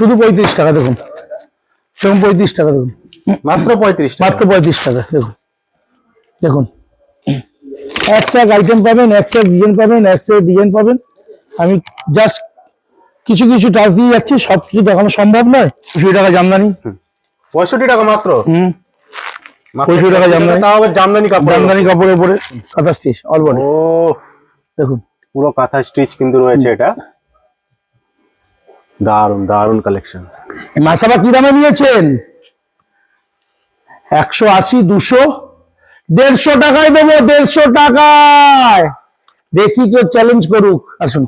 শুধু 35 টাকা দেখুন, সেরকম 35 টাকা দেখুন, মাত্র 35 টাকা, মাত্র 35 টাকা দেখুন। দেখুন একশো এক আইটেম পাবেন, একশো এক ডিজাইন পাবেন, একশো এক ডিজাইন পাবেন। আমি জাস্ট কিছু কিছু টাচ দিয়ে যাচ্ছি, সব কিছু দেখানো সম্ভব নয়। 65 টাকা জামদানি, 65 টাকা মাত্র। 65 টাকা জামদানি, তাও আবার জামদানি কাপড়, জামদানি কাপড়ের উপরে কাঁথা স্টিচ অল বডি। ও দেখুন পুরো কাঁথা স্টিচ কিন্তু রয়েছে এটা। দারুন দারুন কালেকশন। মাসাবা কি দামে নিয়েছেন? 180, 200, 150 টাকায় দেবো, 150 টাকায়। দেখি কেউ চ্যালেঞ্জ করুক। আসুন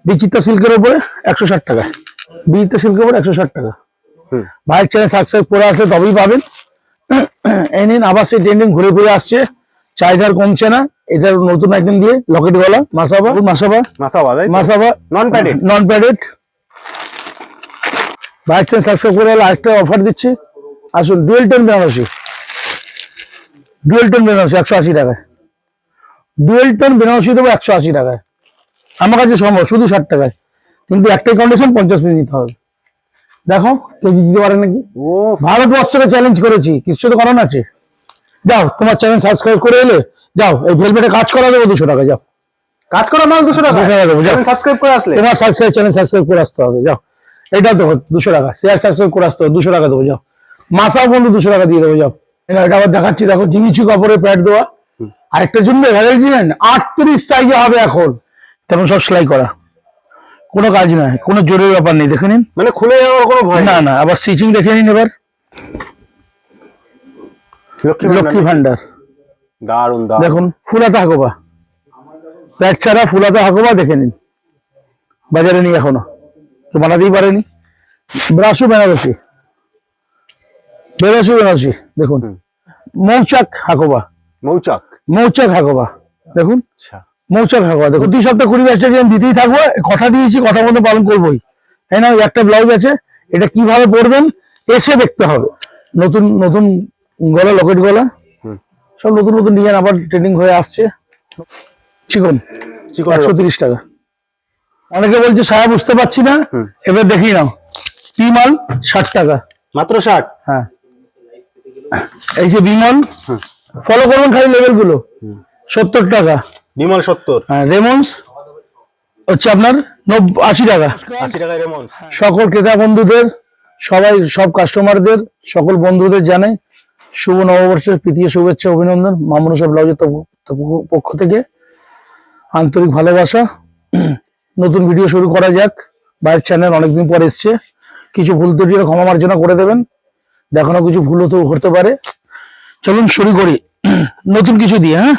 বিচিত্রা সিল্কের উপরে 160 টাকা, বিচিত্রা সিল্কের উপরে 160 টাকা। ভাইয়ের চ্যানেল সাবস্ক্রাইব করে আসলে তবেই পাবেন। এই নিন, আবার সেই ট্রেন্ডিং ঘুরে ঘুরে আসছে, চাহিদার কমছে না। এটার নতুন আইটেম দিয়ে লকেট গলা Masaba, Masaba Masaba, Masaba non padded, non padded. ভাইয়ের চ্যানেল সাবস্ক্রাইব করে হলে আরেকটা অফার দিচ্ছি। আসুন dual tone Banarasi, dual tone Banarasi 180 টাকায়, ডুয়েল টোন বেনারসি দেবো 180 টাকায়। আমার কাছে সম্ভব শুধু 60 টাকায়, কিন্তু একটাই কন্ডিশন, 50 পিস নিতে হবে। দেখো কেউ দিতে পারে নাকি? ও ভারতবর্ষকে চ্যালেঞ্জ করেছি, কিছু তো কারণ আছে। যাও তোমার চ্যানেল সাবস্ক্রাইব করে এলে যাও, এই ভেলভেটে কাজ করা দেবো 200 টাকা। যাও কাজ করা মাল 200 টাকা, 200 টাকা দেবো, যাও সাবস্ক্রাইব করে আসলে। তোমার চ্যানেল সাবস্ক্রাইব করে আসতে হবে। যাও এটাও দেখো 200 টাকা, শেয়ার সাবস্ক্রাইব করে আসতে হবে 200 টাকা দেবো। যাও মাসাও বন্ধু 200 টাকা দিয়ে দেবো। যাও এটা আবার দেখাচ্ছি, দেখো জিমিচু কাপড়ের প্যাড দেওয়া। আরেকটা জন্য 38 সাইজে হবে এখন, তেমন সব সেলাই করা, কোনো কাজ নাই, কোনো জোরের ব্যাপার নেই। দেখে নিন, মানে খুলে যাওয়ার কোনো ভয় না না। আবার স্টিচিং দেখে নিন এবার, লক্ষ্মী ভান্ডার। দারুন দারুন দেখুন ফুলাতে হাকোবা, প্যাড ছাড়া ফুলাতে হাকোবা দেখে নিন। বাজারে নেই এখনো, তো বানাতেই পারেনি। ব্রাশু বেনারসি, বেনারসি বেনারসি দেখুন। মৌচাক হাকোবা, মৌচাক, মৌচাক হাকোবা দেখুন, আচ্ছা মৌচাক হাকোবা দেখুন। 2 সপ্তাহ 20 বাইশটা আমি দিতেই থাকবো, কথা দিয়েছি, কথা মতো পালন করবোই। তাই না? একটা ব্লাউজ আছে, এটা কিভাবে পরবেন এসে দেখতে হবে। নতুন নতুন গলা, লকেট গলা, সব নতুন নতুন ডিজাইন আবার ট্রেন্ডিং হয়ে আসছে। চিকন, 130 টাকা। অনেকে বলছে সায়া বুঝতে পারছি না, এবার দেখি নাও বিমল 60 টাকা, মাত্র 60। হ্যাঁ এই যে বিমল, ফলো করবেন খালি লেভেল গুলো। 70 টাকা বিমল 70, হ্যাঁ। রেমন্স হচ্ছে আপনার 80 টাকা। 80 টাকায় রেমন। সকল ক্রেতা বন্ধুদের, সবাই সব কাস্টমারদের, সকল বন্ধুদের জানাই শুভ নববর্ষের প্রীতি শুভেচ্ছা অভিনন্দন। মামুনুসা ব্লাউজের পক্ষ থেকে আন্তরিক ভালোবাসা। নতুন ভিডিও শুরু করা যাক। বাইরের চ্যানেল অনেকদিন পর এসছে, কিছু ভুল ত্রুটির ক্ষমা মার্জনা করে দেবেন, দেখানো কিছু ভুল হতে পারে। চলুন শুরু করি নতুন কিছু দিয়ে। হ্যাঁ,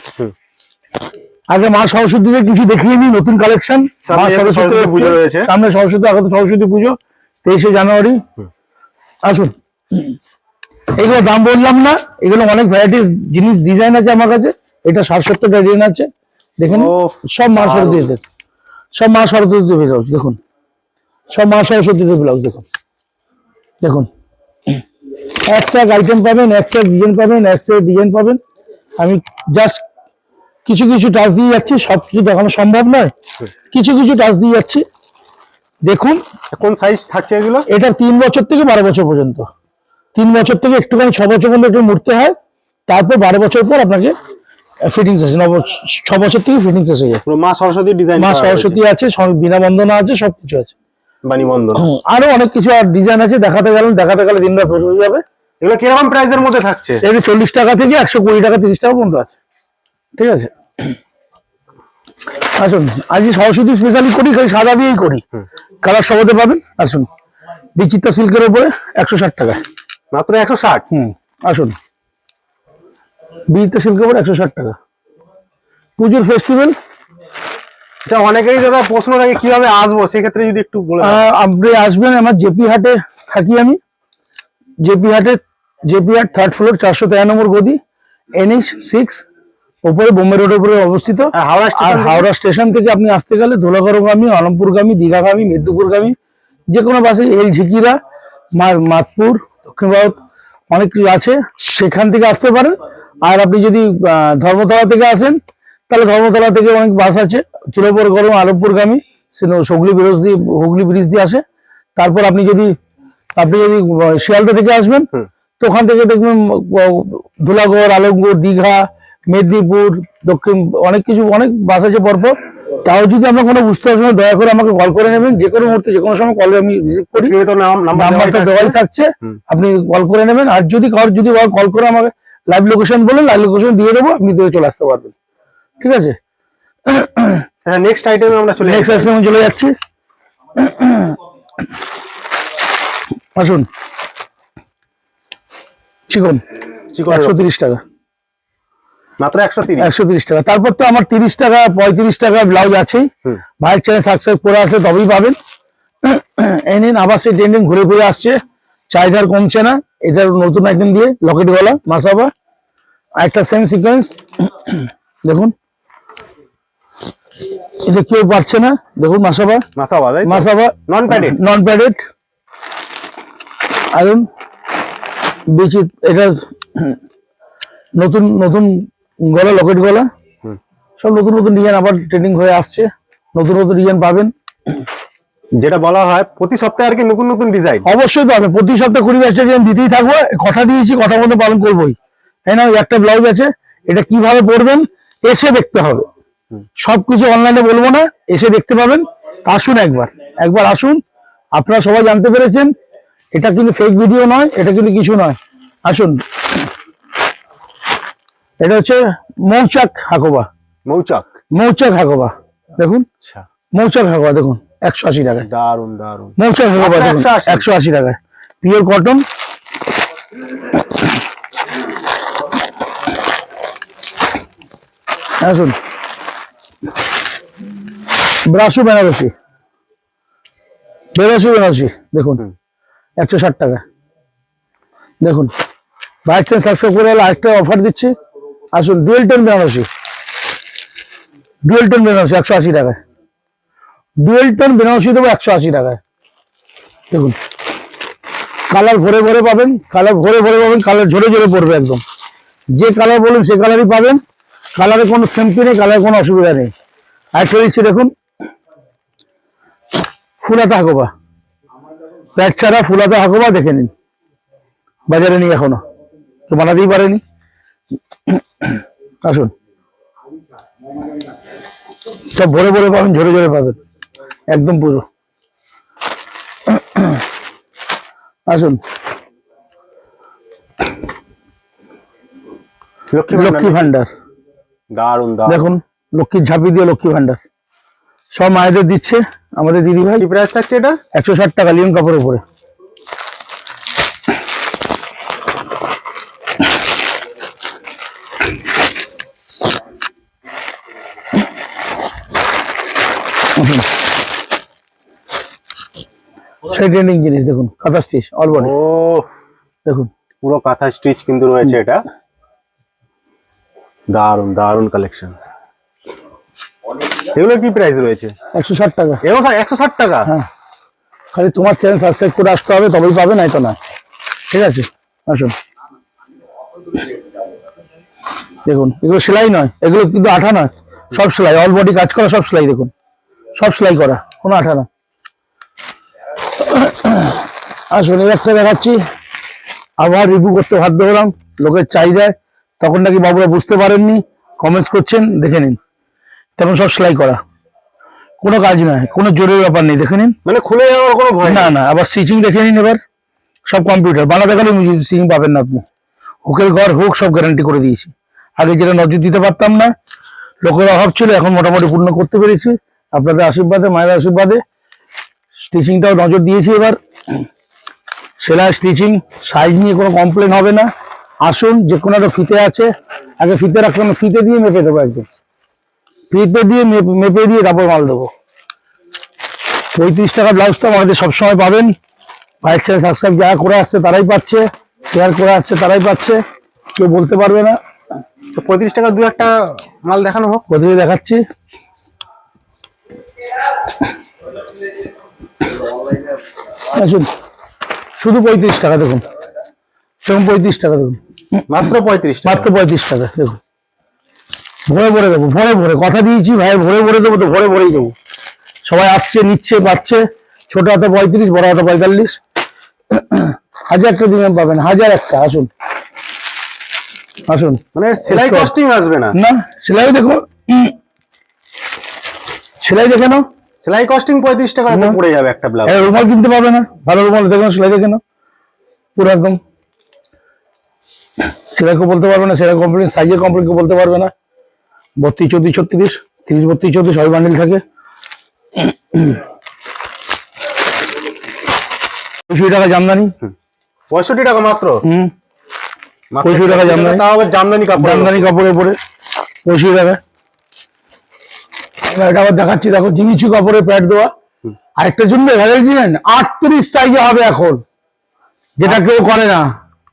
আগে মা সরস্বতীদের কিছু দেখিয়ে নিই, নতুন কালেকশন। মা সরস্বতী পুজো রয়েছে সামনে, সরস্বতী আগে তো সরস্বতী পুজো 23শে জানুয়ারি। আসুন, এগুলো দাম বললাম না, এগুলো অনেক ভ্যারাইটিস জিনিস ডিজাইন আছে আমার কাছে। এটা 60-70টা ডিজাইন আছে দেখুন, সব মা সরস্বতীদের, সব মা সরস্বতীদের ব্লাউজ দেখুন, সব মা সরস্বতীদের ব্লাউজ দেখুন। দেখুন একশো এক আইটেম পাবেন, একশো এক ডিজাইন পাবেন, একশো এক ডিজাইন পাবেন। আমি জাস্ট কিছু কিছু টাচ দিয়ে যাচ্ছি, সব কিছু দেখানো সম্ভব নয়, কিছু কিছু টাচ দিয়ে যাচ্ছি। দেখুন কোন সাইজ থাকছে এগুলো? এটা 3 বছর থেকে 12 বছর পর্যন্ত। 3 বছর থেকে একটুখানি 6 বছর পর্যন্ত একটু মুড়তে হয়, তারপর 12 বছর পর আপনাকে ফিটিংস আছে। 6 বছর থেকে ফিটিংস এসে যায়। মা সরস্বতী ডিজাইন, মা সরস্বতী আছে, বিনা বন্দনা আছে, সবকিছু আছে, বাণী বন্ধন, আরো অনেক কিছু আর ডিজাইন আছে। দেখাতে গেলে দিন রাত হয়ে যাবে। এগুলো কিরকম প্রাইসের মধ্যে থাকছে? এগুলো 40 টাকা থেকে 120 টাকা, 30 টাকা পর্যন্ত আছে। ঠিক আছে, আসুন আজ সরস্বতী স্পেশালি করি, খালি সাদা দিয়েই করি, কালার সব হতে পাবেন। আসুন বিচিত্রা সিল্কের উপরে 160 টাকা, মাত্র 160। আসুন বিচিত্রা সিল্কের উপরে 160 টাকা। পুজোর ফেস্টিভ্যাল। আচ্ছা, অনেকেই দাদা প্রশ্ন থাকে কিভাবে আসবো, সেক্ষেত্রে যদি একটু বলে। আপনি আসবেন আমার জেপি হাটে থাকি আমি, জেপি হাট 3rd ফ্লোর 413 নম্বর গদি, NH 6 উপরে, বোম্বে রোডের উপরে অবস্থিত। হাওড়া স্টেশন থেকে আপনি আসতে গেলে ধোলাগড়গামী, আলমপুরগামী, দীঘাগামী, মেদিনীপুরগামী যে কোনো বাসে, ঝিকিরা, মাতপুর, দক্ষিণ ভারত অনেক কিছু আছে, সেখান থেকে আসতে পারেন। আর আপনি যদি ধর্মতলা থেকে আসেন, তাহলে ধর্মতলা থেকে অনেক বাস আছে, চুলাপুর গরম আলমপুরগামী, হুগলি ব্রিজ দিয়ে আসে। তারপর আপনি যদি শিয়ালদা থেকে আসবেন, তো ওখান থেকে দেখবেন ধুলাগড়, আলমগড়, দীঘা, মেদিনীপুর, দক্ষিণ, অনেক বাস আছে পরপর। তাও যদি আপনার কোনো বুঝতে অসুবিধা, দয়া করে আমাকে কল করে নেবেন। যে কোনো মুহূর্তে, যে কোনো সময় কলে আমি রিসিভ করি, নাম্বারটা দেওয়াই থাকছে, আপনি কল করে নেবেন। আর যদি কল করে আমাকে লাইভ লোকেশন বলেন, লাইভ লোকেশন দিয়ে দেবো, আপনি দিয়ে চলে আসতে পারবেন। ঠিক আছে, নেক্সট আইটেমে আমরা চলে যাচ্ছি। আসুন, চিকন 130 টাকা, মাত্র 130 টাকা। তারপর তো আমার 30 টাকা 35 টাকা ব্লাউজ আছেই। ভাইয়ের চ্যানেল সাবস্ক্রাইব করে আসলে তবেই পাবেন। এই নিন, আবার সেই ট্রেন্ডিং ঘুরে ঘুরে আসছে, চাহিদার কমছে না। এটার নতুন আইটেম দিয়ে লকেট গলা মাসাবা, একটা সেম সিকোয়েন্স। দেখুন, এটা কেউ পারছে না। দেখুন, মাসাবা নন প্যাডেড আয়রন বেশি। এটা নতুন নতুন গলা, লকেট গলা, সব নতুন নতুন ডিজাইন আবার ট্রেন্ডিং হয়ে আসছে। নতুন নতুন ডিজাইন পাবেন। যেটা বলা হয় প্রতি সপ্তাহে আর কি নতুন নতুন ডিজাইন অবশ্যই পাবেন। প্রতি সপ্তাহে 20-22টা ডিজাইন দিতেই থাকবো। কথা দিয়েছি, কথা মতো পালন করবোই। তাই না? একটা ব্লাউজ আছে, এটা কিভাবে পরবেন এসে দেখতে হবে। সবকিছু অনলাইনে বলবো না, এসে দেখতে পাবেন। আসুন, একবার আসুন। আপনারা সবাই জানতে পেরেছেন, এটা কিন্তু ফেক ভিডিও নয়, এটা কিন্তু কিছু নয়। আসুন, এটা হচ্ছে মৌচাক হাকোবা। দেখুন, মৌচাক হাকোবা দেখুন, 180 টাকায়। দারুন মৌচাক হাকোবা দেখুন, 180 টাকায়, পিওর কটন। আসুন, ব্রাশু বেনারসি দেখুন, 160 টাকা। দেখুন, ভাইয়ের চ্যানেল সাবস্ক্রাইব করে আরেকটা অফার দিচ্ছি। আসুন, ডুয়েল টোন বেনারসি 180 টাকায়। ডুয়েল টোন বেনারসি দেবো 180 টাকায়। দেখুন, কালার ভরে ভরে পাবেন, কালার ঝরে ঝরে পড়বে একদম। যে কালার বলুন সে কালারই পাবেন। কালারে কোনো ফেমকি নেই, কালারে কোনো অসুবিধা নেই। আরেকটা দিচ্ছি, দেখুন, ফুলাতা হাকোবা, প্যাচ ছাড়া ফুলাতা হাকোবা। দেখে নিন, বাজারে নেই এখনো, তো বানাতেই পারেনি। আসুন, সব ভরে ভরে পাবেন, ঝরে ঝরে পাবেন একদম পুরো। আসুন, লক্ষ্মী ভান্ডার দেখুন, লক্ষ্মীর ঝাঁপি দিয়ে লক্ষ্মী ভান্ডার সব মায়েদের দিচ্ছে আমাদের দিদি ভাই। কি প্রাইস থাকছে এটা? 160 টাকা, লিওন কাপড়ের উপরে। সেই ট্রেন্ডিং জিনিস দেখুন, কাঁথা স্টিচ অল বডি। দেখুন, পুরো কাঁথা স্টিচ কিন্তু রয়েছে। এটা দারুন কালেকশন। এগুলো কি প্রাইস রয়েছে? 160 টাকা। 160 টাকা? হ্যাঁ, খালি তোমার চ্যানেল সাবস্ক্রাইব করে আসতে হবে, তবেই পাবে, নাই তো না। ঠিক আছে, আসুন। দেখুন, এগুলো সেলাই নয়, এগুলো কিন্তু আঠা নয়, সব সেলাই, অল বডি কাজ করা, সব সেলাই। দেখুন, সব সেলাই করা, কোনো আঠা না। আসুন, এই একটা দেখাচ্ছি। আবার রিভিউ করতে বাধ্য হলাম লোকের চাহিদায়। তখন নাকি বাবুরা বুঝতে পারেননি, কমেন্টস করছেন, দেখে নিন। তেমন সব সেলাই করা, কোনো কাজ নয়, কোনো জোরের ব্যাপার নেই। দেখে নিন, মানে খুলে যাওয়ার কোনো ভয় না। আবার স্টিচিং দেখে নিন। এবার সব কম্পিউটার, বানাতে গেলে স্টিচিং পাবেন না আপনি। হুকের ঘর হোক, সব গ্যারান্টি করে দিয়েছি। আগে যেটা নজর দিতে পারতাম না, লোকের অভাব ছিল, এখন মোটামুটি পূর্ণ করতে পেরেছি আপনাদের আশীর্বাদে, মায়ের আশীর্বাদে। স্টিচিংটাও নজর দিয়েছি এবার। সেলাই, স্টিচিং, সাইজ নিয়ে কোনো কমপ্লেন হবে না। আসুন, যে কোনো একটা ফিতে আছে, আগে ফিতে রাখলাম, ফিতে দিয়ে মেপে দেবো, একদম ফিতে দিয়ে মেপে দিয়ে তারপর মাল দেবো। 35 টাকা ব্লাউজ তো আমাদের সবসময় পাবেন। ভাইয়ের চ্যানেল সাবস্ক্রাইব যারা করে আসছে তারাই পাচ্ছে, শেয়ার করে আসছে তারাই পাচ্ছে, কেউ বলতে পারবে না। তো 35 টাকা দু একটা মাল দেখানো হোক। প্রথমে দেখাচ্ছি। আসুন, শুধু 35 টাকা। দেখুন, সেরকম 35 টাকা। দেখুন, মাত্র 35 টাকা। দেখুন, ভরে ভরে দেবো, ভরে ভরে কথা দিয়েছি ভাই, ভরে ভরে দেবো, তো ভরে ভরেই দেবো। সবাই আসছে, নিচ্ছে, পাচ্ছে, ছোট হাতে 35, বড় হাতে 45। 1000টা ডিজাইন পাবেন, 1001টা। আসুন আসুন। মানে সেলাই কস্টিং আসবে না? না, সেলাই দেখো, সেলাই দেখে নাও। সেলাই কস্টিং 35 টাকা পড়ে যাবে একটা ব্লাউজ। রুমাল কিনতে পারবে না, ভালো রুমাল দেখো, সেলাই দেখে নাও পুরো একদম। সেলাইকে বলতে পারবে না, সেলাই কোম্পানি সাইজের কোম্পানিকে বলতে পারবে না। 32, 34, 36, 30, 32, 34 সবই বান্ডিল থাকে। 65 টাকা জামদানি। 65 টাকা মাত্র? 65 টাকা জামদানি, তাও আবার জামদানি কাপড়, জামদানি কাপড়ের উপরে 65 টাকা। এটা আবার দেখাচ্ছি, দেখো জিমিচু কাপড়ের প্যাড দেওয়া। আরেকটা জন্য ভ্যারাইটি নেন, 38 সাইজে হবে এখন, যেটা কেউ করে না।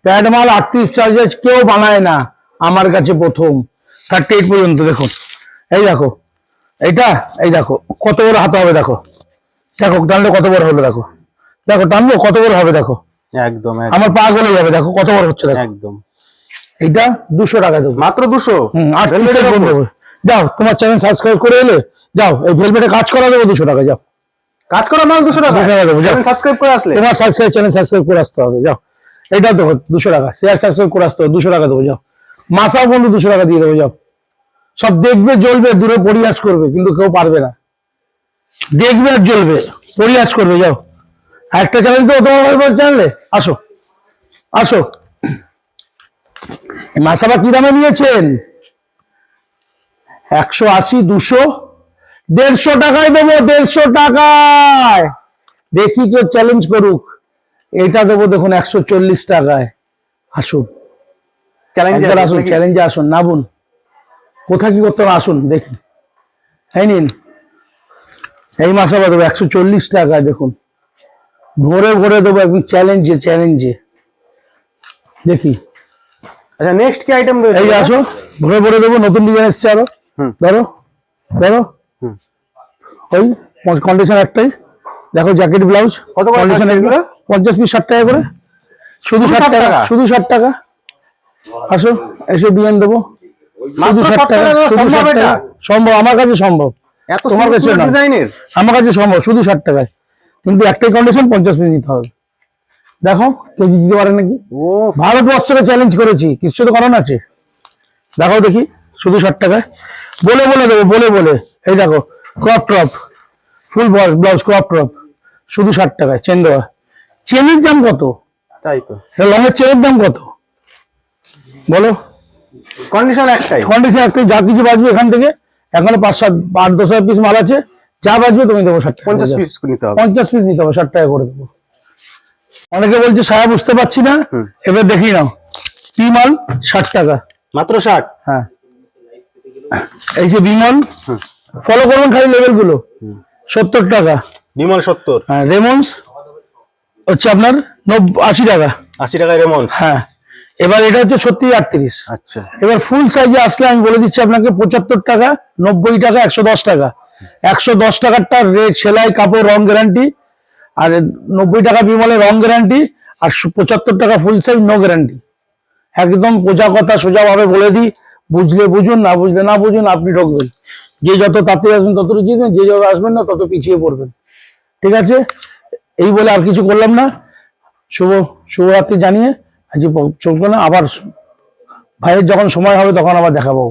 প্যাড মাল 38 সাইজে কেউ বানায় না, আমার কাছে প্রথম। 38 পর্যন্ত দেখুন। এই দেখো এইটা, এই দেখো কত বড় হাতে হবে, দেখো দেখো টানলে কত বড় হলো, দেখো দেখো টানবো কত বড় হবে, দেখো একদম আমার পা গলে যাবে, দেখো কত বড় হচ্ছে, দেখো একদম। এইটা 200 টাকা দেবো, মাত্র 200? 38 দেবো। যাও তোমার চ্যানেল সাবস্ক্রাইব করে এলে, যাও এই ভেলভেটে কাজ করা দেবো 200 টাকা, যাও কাজ করা মাল 200 টাকা 200 টাকা দেবো, যাও সাবস্ক্রাইব করে আসলে। তোমার চ্যানেল সাবস্ক্রাইব করে আসতে হবে, যাও এইটাও দেখো 200 টাকা, শেয়ার সাবস্ক্রাইব করে আসতে হবে 200 টাকা দেবো, যাও মাসাও বন্ধু 200 টাকা দিয়ে দেবো, যাও সব দেখবে জ্বলবে, দূরে পরিহাস করবে, কিন্তু কেউ পারবে না। দেখবে আর জ্বলবে, পরিহাস করবে, যাও একটা চ্যালেঞ্জ দেবো তোমার চ্যানেলে, আসো আসো। মাসাবা কি দামে নিয়েছেন? 180, 200, 150 টাকায় দেবো, 150 টাকায়। দেখি কেউ চ্যালেঞ্জ করুক। এটা দেবো দেখুন 140 টাকায়। আসুন একবার আসুন, চ্যালেঞ্জে আসুন, নাবুন, কোথা কি করতে হবে আসুন দেখি। এই নিন, এই মাসাবা দেবো 140 টাকায়, দেখুন ভরে ভরে দেবো একদম চ্যালেঞ্জে চ্যালেঞ্জে। দেখি। আচ্ছা নেক্সট কি আইটেম রয়েছে? এই আসো, ভরে ভরে দেবো, নতুন ডিজাইন এসছে আরো। ধরো ধরো, ওই কন্ডিশন একটাই, দেখো জ্যাকেট ব্লাউজ কত করে কন্ডিশন এগুলো 50 পিস 60 টাকা করে, শুধু 60 টাকা, শুধু 60 টাকা। আসো এসে ডিজাইন দেবো, শুধু 60 টাকা, শুধু 60 টাকা। সম্ভব, আমার কাছে সম্ভব, এত তোমার কাছে না, ডিজাইনের আমার কাছে সম্ভব, শুধু 60 টাকায়। কিন্তু একটাই কন্ডিশন, 50 পিস নিতে হবে। দেখো কেউ দিতে পারে নাকি? ও ভারতবর্ষকে চ্যালেঞ্জ করেছি, কিছু তো কারণ আছে। দেখো দেখি, শুধু 60 টাকায়, বলে বলে দেবো, বলে বলে। এই দেখো ক্রপ টপ, ফুল ব্লাউজ ক্রপ টপ, শুধু 60 টাকায়, চেন দেওয়া। চেনের দাম কত? তাই তো, লংয়ের চেনের দাম কত বলো? কন্ডিশন একটাই, কন্ডিশন একটাই, যা কিছু বাজবে এখান থেকে, এখনো 5-7, 8-10 হাজার পিস মাল আছে, যা বাজবে তুমি দেবো 60 টাকা, 50 পিস নিতে হবে, 50 পিস নিতে হবে, 60 টাকা করে দেবো। অনেকে বলছে সায়া বুঝতে পারছি না, এবার দেখি নাও কি মাল, 60 টাকা মাত্র 60। হ্যাঁ, এই যে বিমল, ফলো করবেন খালি লেভেল গুলো, 70 টাকা। বিমল 70, হ্যাঁ রেমন্স হচ্ছে আপনার 80 টাকা। 80 টাকায় রেমন্স। হ্যাঁ, এবার এটা হচ্ছে 38। আচ্ছা, এবার ফুল সাইজে আসলে আমি বলে দিচ্ছি আপনাকে 75 টাকা, 90 টাকা, 110 টাকা। 110 টাকারটা রেট, সেলাই, কাপড়, রং গ্যারান্টি। আর 90 টাকা বিমলের রং গ্যারান্টি, আর 75 টাকা ফুল সাইজ নো গ্যারান্টি। একদম সোজা কথা, সোজা ভাবে বলে দিই, বুঝলে বুঝুন, না বুঝলে না বুঝুন, আপনি ঠকবেন। যে যত তাড়াতাড়ি আসবেন তত জিতবেন, যে যত আসবেন না তত পিছিয়ে পড়বেন। ঠিক আছে, এই বলে আর কিছু করলাম না। শুভরাত্রি জানিয়ে আজ চলবে না, আবার ভাইয়ের যখন সময় হবে তখন আবার দেখাবো।